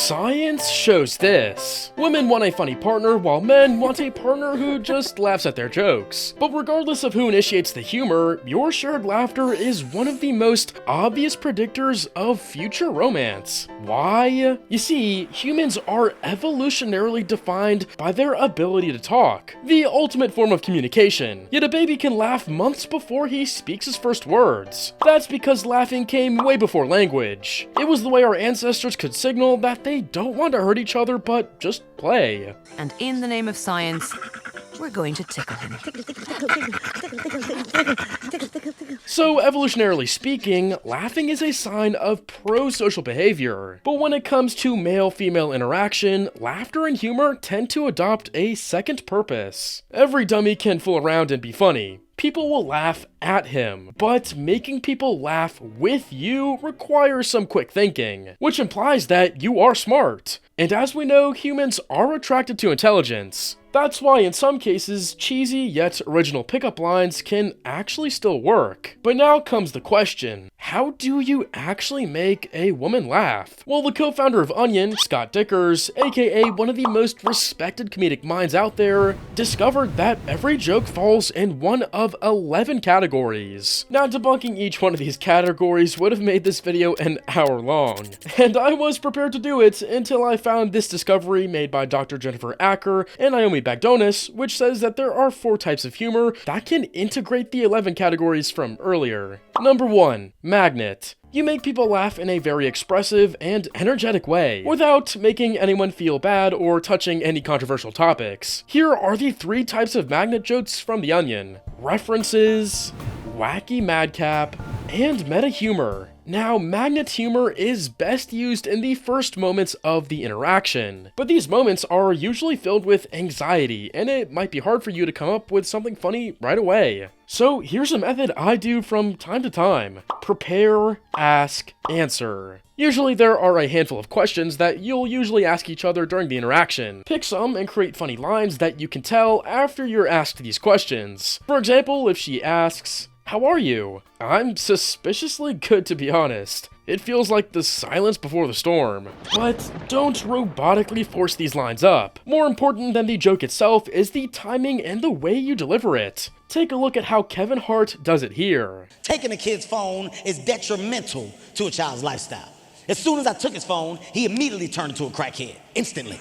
Science shows this. Women want a funny partner, while men want a partner who just laughs at their jokes. But regardless of who initiates the humor, your shared laughter is one of the most obvious predictors of future romance. Why? You see, humans are evolutionarily defined by their ability to talk, the ultimate form of communication. Yet a baby can laugh months before he speaks his first words. That's because laughing came way before language. It was the way our ancestors could signal that they don't want to hurt each other but just play. And in the name of science, we're going to tickle him. So, evolutionarily speaking, laughing is a sign of pro-social behavior. But when it comes to male-female interaction, laughter and humor tend to adopt a second purpose. Every dummy can fool around and be funny. People will laugh at him, but making people laugh with you requires some quick thinking, which implies that you are smart. And as we know, humans are attracted to intelligence. That's why in some cases, cheesy yet original pickup lines can actually still work. But now comes the question, how do you actually make a woman laugh? Well, the co-founder of Onion, Scott Dickers, aka one of the most respected comedic minds out there, discovered that every joke falls in one of 11 categories. Now, debunking each one of these categories would have made this video an hour long, and I was prepared to do it until I found this discovery made by Dr. Jennifer Acker and Naomi Bagdonis, which says that there are 4 types of humor that can integrate the 11 categories from earlier. Number 1. Magnet. You make people laugh in a very expressive and energetic way, without making anyone feel bad or touching any controversial topics. Here are the 3 types of magnet jokes from The Onion: references, wacky madcap, and meta humor. Now, magnet humor is best used in the first moments of the interaction, but these moments are usually filled with anxiety, and it might be hard for you to come up with something funny right away. So here's a method I do from time to time. Prepare, ask, answer. Usually there are a handful of questions that you'll usually ask each other during the interaction. Pick some and create funny lines that you can tell after you're asked these questions. For example, if she asks, "How are you?" "I'm suspiciously good, to be honest." It feels like the silence before the storm. But don't robotically force these lines up. More important than the joke itself is the timing and the way you deliver it. Take a look at how Kevin Hart does it here. Taking a kid's phone is detrimental to a child's lifestyle. As soon as I took his phone, he immediately turned into a crackhead. Instantly.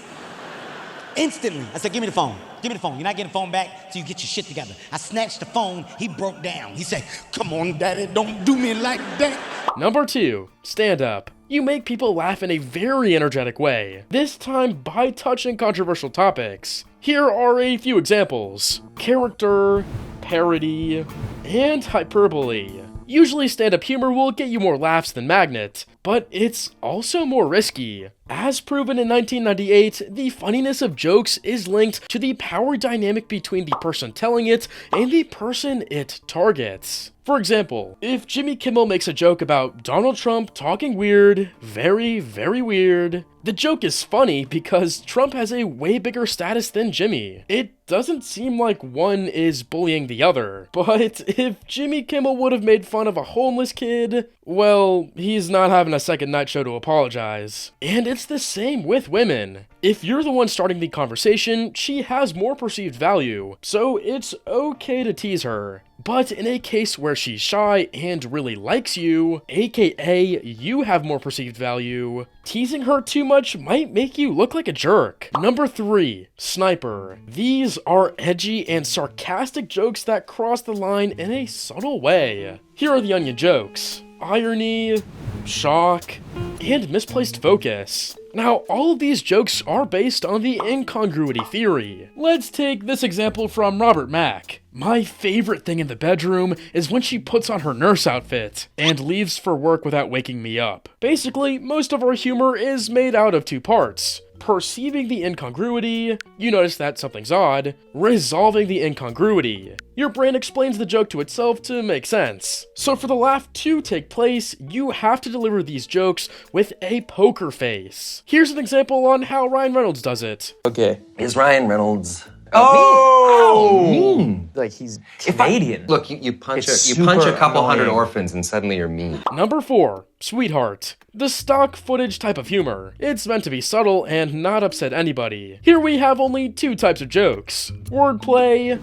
Instantly. I said, "Give me the phone. Give me the phone. You're not getting the phone back till you get your shit together." I snatched the phone. He broke down. He said, "Come on, daddy, don't do me like that." Number 2. Stand up. You make people laugh in a very energetic way, this time by touching controversial topics. Here are a few examples: character, parody, and hyperbole. Usually stand-up humor will get you more laughs than magnet, but it's also more risky. As proven in 1998, the funniness of jokes is linked to the power dynamic between the person telling it and the person it targets. For example, if Jimmy Kimmel makes a joke about Donald Trump talking weird, very, very weird, the joke is funny because Trump has a way bigger status than Jimmy. It doesn't seem like one is bullying the other. But if Jimmy Kimmel would have made fun of a homeless kid, well, he's not having a second night show to apologize. And it's the same with women. If you're the one starting the conversation, she has more perceived value, so it's okay to tease her. But in a case where she's shy and really likes you, aka you have more perceived value, teasing her too much might make you look like a jerk. Number 3. Sniper. These are edgy and sarcastic jokes that cross the line in a subtle way. Here are the Onion jokes: irony, shock, and misplaced focus. Now, all of these jokes are based on the incongruity theory. Let's take this example from Robert Mack. "My favorite thing in the bedroom is when she puts on her nurse outfit and leaves for work without waking me up." Basically, most of our humor is made out of 2 parts: perceiving the incongruity, you notice that something's odd, resolving the incongruity. Your brain explains the joke to itself to make sense. So for the laugh to take place, you have to deliver these jokes with a poker face. Here's an example on how Ryan Reynolds does it. Okay, is Ryan Reynolds Oh, mean. Like he's Canadian. Look, you punch It's a couple super hundred annoying. orphans and suddenly you're mean. Number 4. Sweetheart. The stock footage type of humor. It's meant to be subtle and not upset anybody. Here we have only 2 types of jokes. Wordplay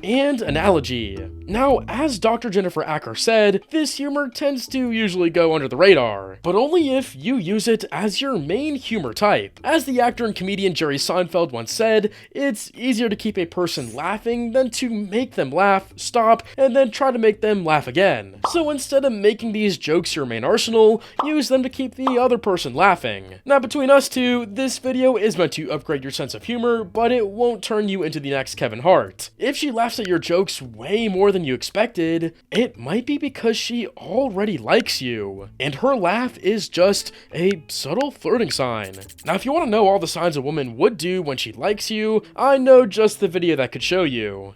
and analogy. Now, as Dr. Jennifer Acker said, this humor tends to usually go under the radar, but only if you use it as your main humor type. As the actor and comedian Jerry Seinfeld once said, it's easier to keep a person laughing than to make them laugh, stop, and then try to make them laugh again. So instead of making these jokes your main arsenal, use them to keep the other person laughing. Now, between us two, this video is meant to upgrade your sense of humor, but it won't turn you into the next Kevin Hart. If she laughs at your jokes way more than you expected, it might be because she already likes you, and her laugh is just a subtle flirting sign. Now, if you want to know all the signs a woman would do when she likes you, I know just the video that could show you.